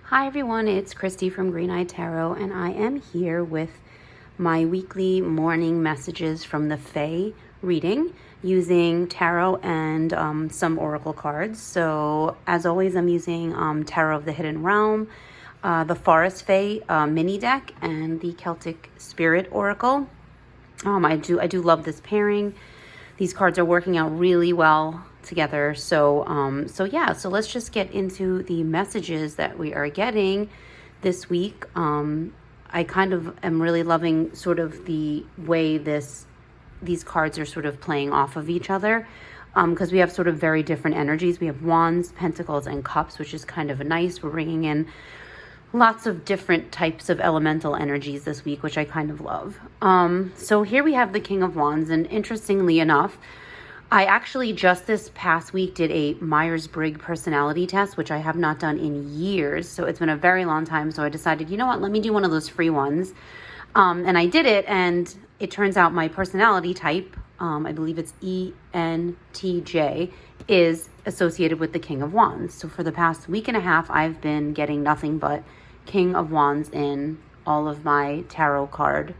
Hi everyone, it's Christy from Green Eye Tarot, and I am here with my weekly morning messages from the Fae reading using tarot and some oracle cards. So as always, I'm using Tarot of the Hidden Realm, the Forest Fae mini deck, and the Celtic Spirit Oracle. I do love this pairing. These cards are working out really well together. So let's just get into the messages that we are getting this week. I kind of am really loving sort of the way these cards are sort of playing off of each other, because we have sort of very different energies. We have Wands, Pentacles, and Cups, which is kind of nice. We're bringing in lots of different types of elemental energies this week, which I kind of love. So here we have the King of Wands, and interestingly enough, I actually just this past week did a Myers-Briggs personality test, which I have not done in years. So it's been a very long time. So I decided, you know what, let me do one of those free ones. And I did it, and it turns out my personality type, I believe it's ENTJ, is associated with the King of Wands. So for the past week and a half, I've been getting nothing but King of Wands in all of my tarot card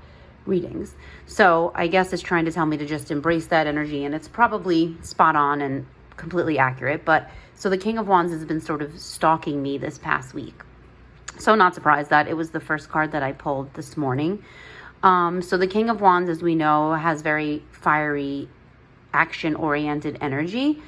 readings. So I guess it's trying to tell me to just embrace that energy, and it's probably spot on and completely accurate. But so the King of Wands has been sort of stalking me this past week. So not surprised that it was the first card that I pulled this morning. So the King of Wands, as we know, has very fiery, action-oriented energy.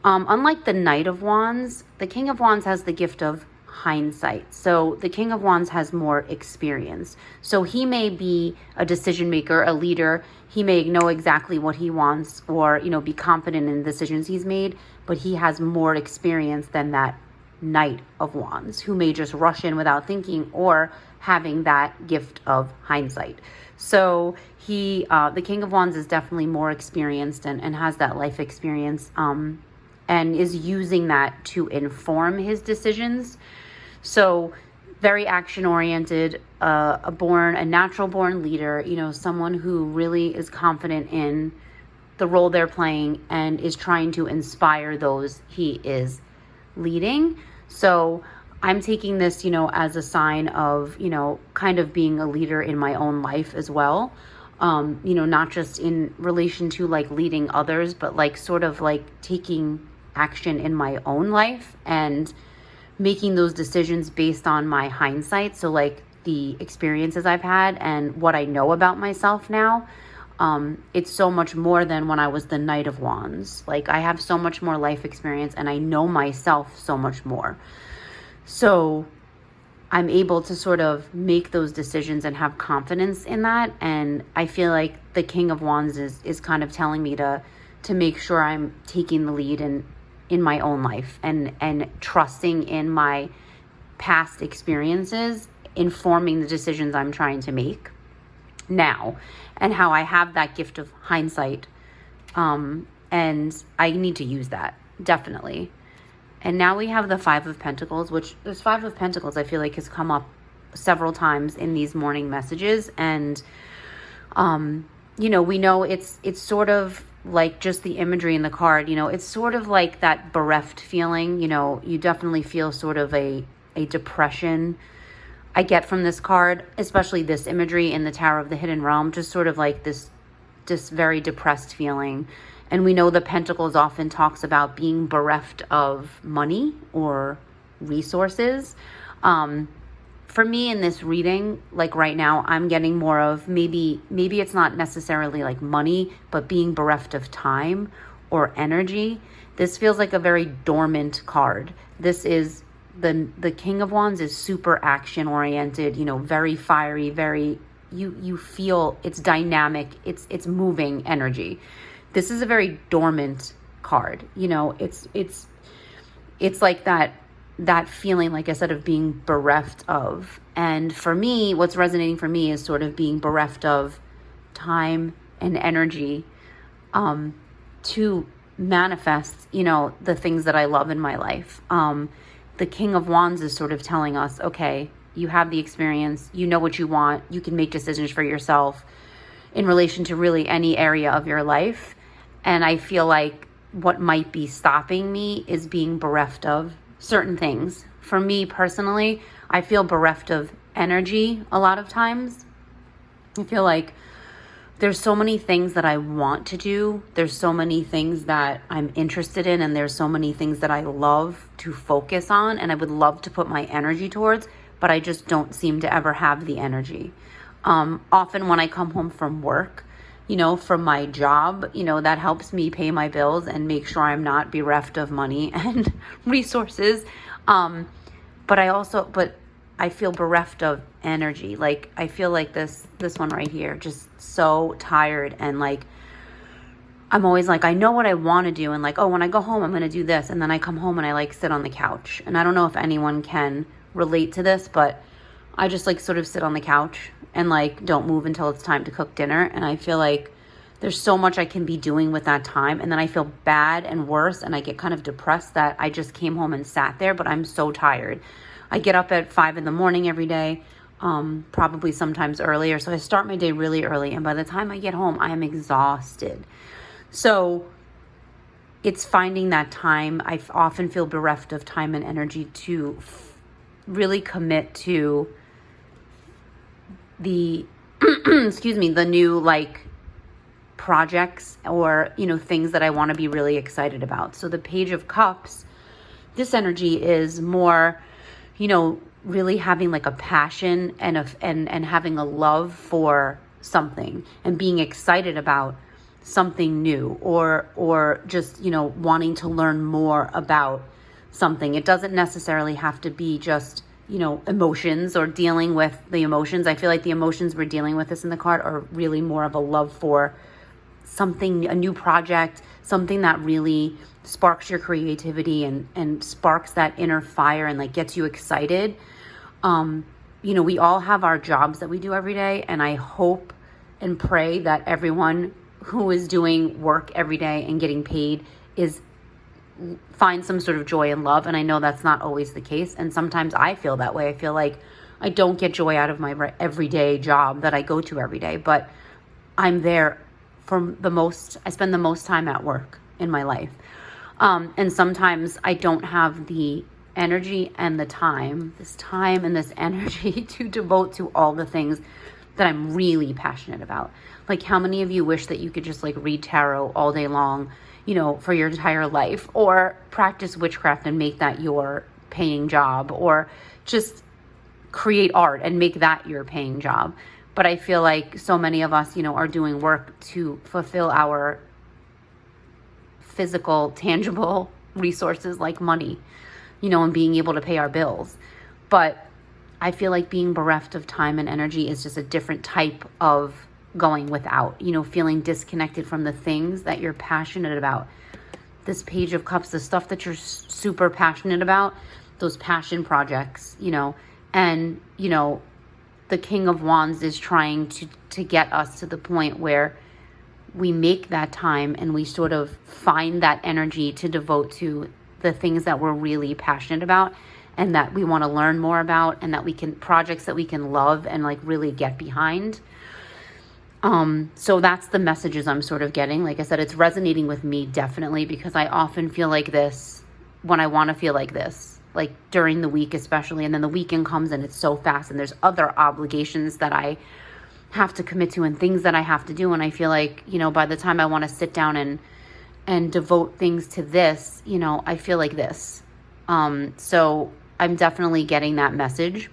Unlike the Knight of Wands, the King of Wands has the gift of hindsight. So the King of Wands has more experience. So he may be a decision maker, a leader. He may know exactly what he wants, or, be confident in the decisions he's made, but he has more experience than that Knight of Wands, who may just rush in without thinking or having that gift of hindsight. So the King of Wands is definitely more experienced and has that life experience, and is using that to inform his decisions. So very action-oriented, a natural-born leader, someone who really is confident in the role they're playing and is trying to inspire those he is leading. So I'm taking this, as a sign of, kind of being a leader in my own life as well. Not just in relation to like leading others, but like sort of like taking action in my own life and making those decisions based on my hindsight. So like the experiences I've had and what I know about myself now, it's so much more than when I was the Knight of Wands. Like I have so much more life experience and I know myself so much more. So I'm able to sort of make those decisions and have confidence in that. And I feel like the King of Wands is kind of telling me to make sure I'm taking the lead in my own life and trusting in my past experiences, informing the decisions I'm trying to make now, and how I have that gift of hindsight. And I need to use that, definitely. And now we have the Five of Pentacles, which this Five of Pentacles I feel like has come up several times in these morning messages. And, we know it's sort of like just the imagery in the card, it's sort of like that bereft feeling. You definitely feel sort of a depression I get from this card, especially this imagery in the Tower of the Hidden Realm, just sort of like this very depressed feeling. And we know the Pentacles often talks about being bereft of money or resources. For me in this reading, like right now, I'm getting more of maybe it's not necessarily like money, but being bereft of time or energy. This feels like a very dormant card. This is the King of Wands is super action oriented, very fiery, very, you feel it's dynamic, it's moving energy. This is a very dormant card. It's like that feeling, like I said, of being bereft of. And for me, what's resonating for me is sort of being bereft of time and energy to manifest, the things that I love in my life. The King of Wands is sort of telling us, okay, you have the experience, you know what you want, you can make decisions for yourself in relation to really any area of your life. And I feel like what might be stopping me is being bereft of certain things. For me personally, I feel bereft of energy a lot of times. I feel like there's so many things that I want to do. There's so many things that I'm interested in, and there's so many things that I love to focus on and I would love to put my energy towards, but I just don't seem to ever have the energy. Often when I come home from work, from my job, that helps me pay my bills and make sure I'm not bereft of money and resources. But I feel bereft of energy. Like, I feel like this one right here, just so tired, and like, I'm always like, I know what I want to do, and like, oh, when I go home, I'm going to do this. And then I come home and I like sit on the couch. And I don't know if anyone can relate to this, but I just like sort of sit on the couch and like don't move until it's time to cook dinner. And I feel like there's so much I can be doing with that time. And then I feel bad and worse, and I get kind of depressed that I just came home and sat there, but I'm so tired. I get up at 5 a.m. every day, probably sometimes earlier. So I start my day really early, and by the time I get home, I am exhausted. So it's finding that time. I often feel bereft of time and energy to really commit to the, the new like projects or, things that I want to be really excited about. So the Page of Cups, this energy is more, really having like a passion and having a love for something and being excited about something new, or just, wanting to learn more about something. It doesn't necessarily have to be just, emotions or dealing with the emotions. I feel like the emotions we're dealing with this in the card are really more of a love for something, a new project, something that really sparks your creativity and sparks that inner fire and like gets you excited. We all have our jobs that we do every day, and I hope and pray that everyone who is doing work every day and getting paid find some sort of joy and love. And I know that's not always the case. And sometimes I feel that way. I feel like I don't get joy out of my everyday job that I go to every day, but I'm there I spend the most time at work in my life. And sometimes I don't have the energy and this time and this energy to devote to all the things that I'm really passionate about. Like, how many of you wish that you could just like read tarot all day long, for your entire life, or practice witchcraft and make that your paying job, or just create art and make that your paying job? But I feel like so many of us, are doing work to fulfill our physical, tangible resources like money, and being able to pay our bills. But I feel like being bereft of time and energy is just a different type of going without, feeling disconnected from the things that you're passionate about. This Page of Cups, the stuff that you're super passionate about, those passion projects, and, the King of Wands is trying to get us to the point where we make that time and we sort of find that energy to devote to the things that we're really passionate about and that we want to learn more about, and that projects that we can love and like really get behind. So that's the messages I'm sort of getting. Like I said, it's resonating with me definitely, because I often feel like this when I want to feel like this, like during the week especially, and then the weekend comes and it's so fast and there's other obligations that I have to commit to and things that I have to do. And I feel like, by the time I want to sit down and devote things to this, I feel like this. So I'm definitely getting that message.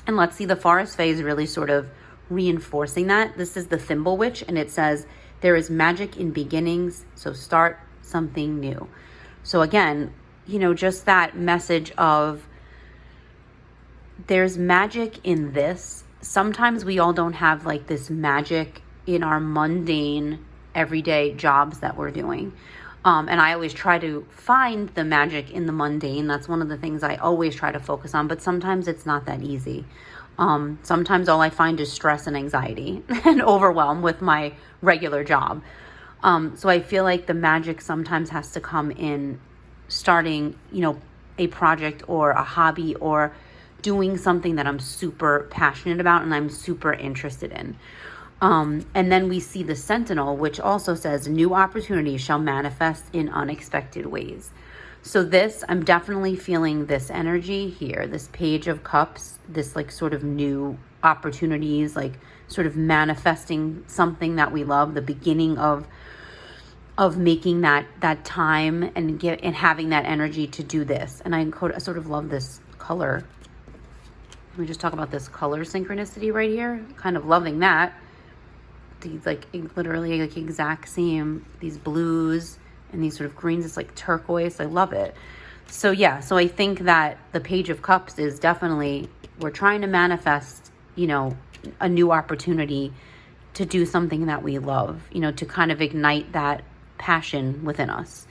And let's see, the Forest Fae is really sort of reinforcing that. This is the Thimble Witch, and it says, there is magic in beginnings, so start something new. So again, just that message of there's magic in this. Sometimes we all don't have like this magic in our mundane everyday jobs that we're doing. And I always try to find the magic in the mundane. That's one of the things I always try to focus on, but sometimes it's not that easy. Sometimes all I find is stress and anxiety and overwhelm with my regular job. So I feel like the magic sometimes has to come in starting, a project or a hobby or doing something that I'm super passionate about and I'm super interested in. And then we see the Sentinel, which also says new opportunities shall manifest in unexpected ways. So this, I'm definitely feeling this energy here, this Page of Cups, this like sort of new opportunities, like sort of manifesting something that we love, the beginning of making that time and having that energy to do this. And I sort of love this color. Let me just talk about this color synchronicity right here. Kind of loving that. These like literally like exact same, these blues and these sort of greens. It's like turquoise. I love it. So yeah, so I think that the Page of Cups is definitely, we're trying to manifest, you know, a new opportunity to do something that we love, you know, to kind of ignite that passion within us.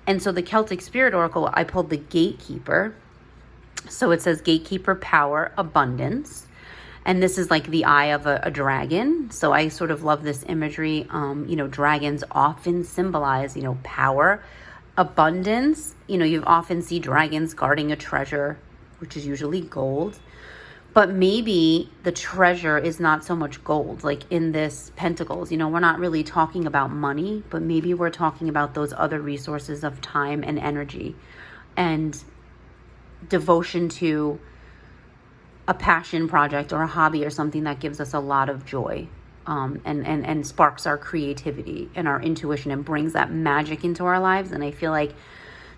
And so the Celtic Spirit Oracle, I pulled the Gatekeeper. So it says Gatekeeper, power, abundance. And this is like the eye of a dragon. So I sort of love this imagery. You know, dragons often symbolize, you know, power, abundance. You know, you often see dragons guarding a treasure, which is usually gold. But maybe the treasure is not so much gold, like in this Pentacles. You know, we're not really talking about money, but maybe we're talking about those other resources of time and energy and devotion to a passion project or a hobby or something that gives us a lot of joy, and sparks our creativity and our intuition and brings that magic into our lives. And I feel like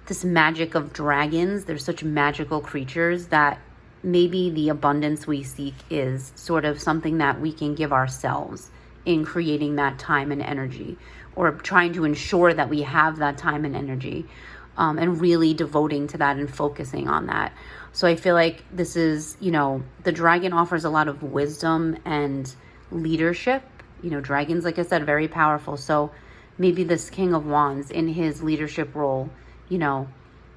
this magic of dragons, they're such magical creatures that maybe the abundance we seek is sort of something that we can give ourselves in creating that time and energy, or trying to ensure that we have that time and energy, and really devoting to that and focusing on that. So I feel like this is, you know, the dragon offers a lot of wisdom and leadership. You know, dragons, like I said, very powerful. So maybe this King of Wands in his leadership role, you know,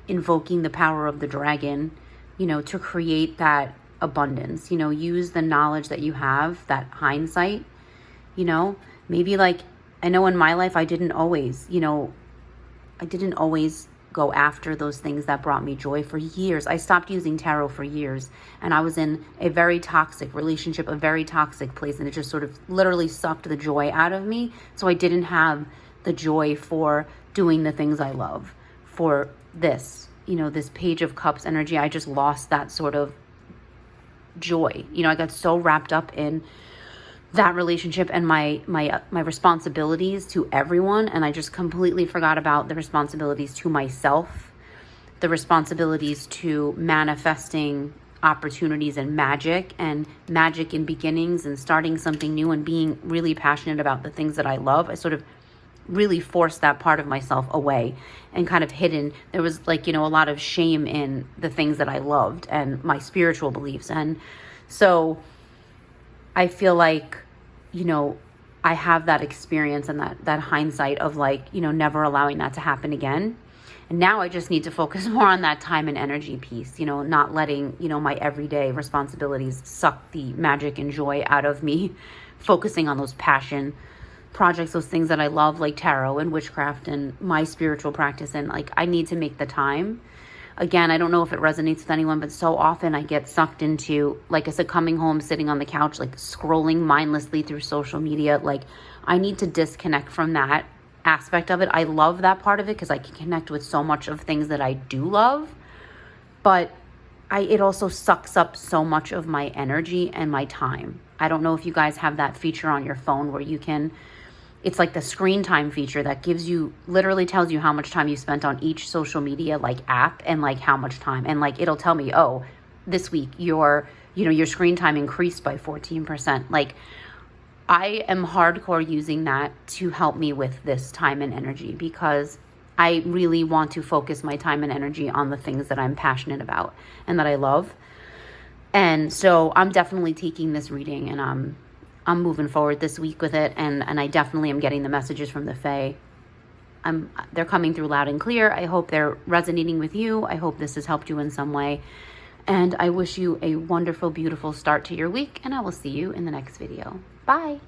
invoking the power of the dragon, you know, to create that abundance, you know, use the knowledge that you have, that hindsight, you know, maybe like, I know in my life, I didn't always go after those things that brought me joy for years. I stopped using tarot for years, and I was in a very toxic relationship, a very toxic place, and it just sort of literally sucked the joy out of me. So I didn't have the joy for doing the things I love. For this, you know, this Page of Cups energy, I just lost that sort of joy. You know, I got so wrapped up in that relationship and my responsibilities to everyone, and I just completely forgot about the responsibilities to myself, the responsibilities to manifesting opportunities and magic and beginnings and starting something new and being really passionate about the things that I love. I sort of really forced that part of myself away and kind of hidden. There was like, you know, a lot of shame in the things that I loved and my spiritual beliefs. And so I feel like, you know, I have that experience and that hindsight of like, you know, never allowing that to happen again. And now I just need to focus more on that time and energy piece, you know, not letting, you know, my everyday responsibilities suck the magic and joy out of me, focusing on those passion projects, those things that I love, like tarot and witchcraft and my spiritual practice. And like, I need to make the time. Again, I don't know if it resonates with anyone, but so often I get sucked into, like I said, coming home, sitting on the couch, like scrolling mindlessly through social media. Like, I need to disconnect from that aspect of it. I love that part of it because I can connect with so much of things that I do love, but it also sucks up so much of my energy and my time. I don't know if you guys have that feature on your phone where you can, it's like the screen time feature that gives you, literally tells you how much time you spent on each social media like app and like how much time. And like, it'll tell me, oh, this week your screen time increased by 14%. Like, I am hardcore using that to help me with this time and energy because I really want to focus my time and energy on the things that I'm passionate about and that I love. And so I'm definitely taking this reading and I'm moving forward this week with it, and I definitely am getting the messages from the Fae. They're coming through loud and clear. I hope they're resonating with you. I hope this has helped you in some way. And I wish you a wonderful, beautiful start to your week, and I will see you in the next video. Bye.